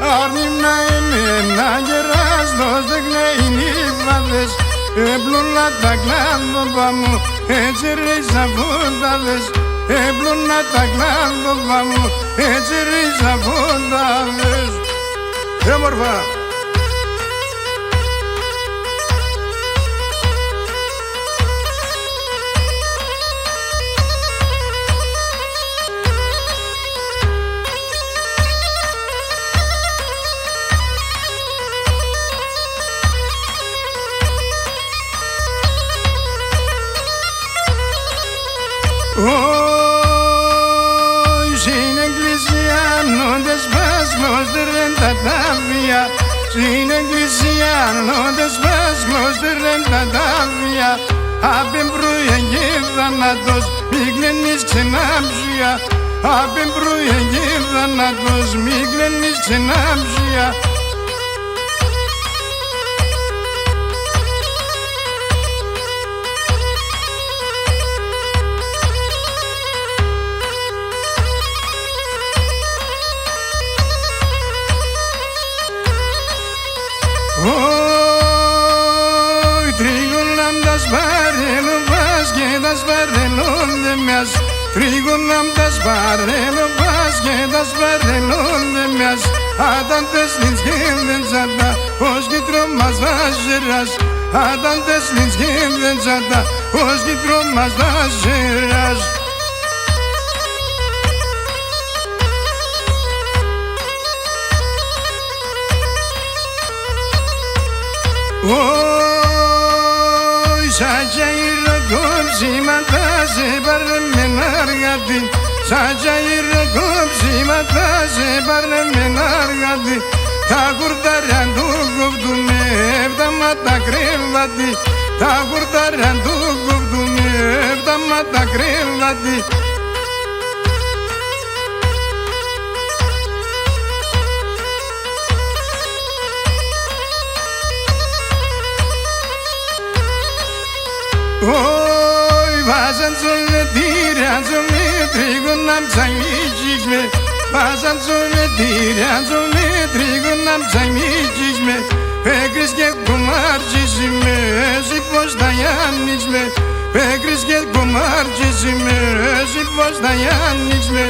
Αρνημνα εμένα γεράστος δεν κλαίει βάδες. Έπλωνα τα κλάδοπα μου, έτσι ρίσα φούνταδες. Έπλωνα τα κλάδοπα μου, έτσι ρίσα φούνταδες. Μορφά! Στην εκκλησία νόντες πάσχλος δερέν τα τάβια. Στην εκκλησία νόντες πάσχλος δερέν τα τάβια. Απεν πρωί θάνατος μη κλαίνεις ξενάψια. Απεν πρωί θάνατος μη κλαίνεις ξενάψια. Oi, τρίγωναμ τα σπαρέλο πας και τα σπαρέλο δε μιας. Τρίγωναμ τα σπαρέλο πας και τα σπαρέλο δε μιας. Άταντες λινς και δεν τσάτα, ως κυτρό μας θα ζεράς. Άταντες λινς και δεν τσάτα, ως κυτρό μας θα ζεράς. Oi, saja irragopsimata se parle menargati. Saja irragopsimata se parle menargati. Ta curtarean tu guvdume evdamata krevati. Ta curtarean tu guvdume evdamata krevati. Oi, vazan zone tiran zone trigonam zangijme. Vazan zone tiran zone trigonam zangijme. Pekris ke kumarjizme, zipos dayanijme. Pekris ke kumarjizme, zipos dayanijme.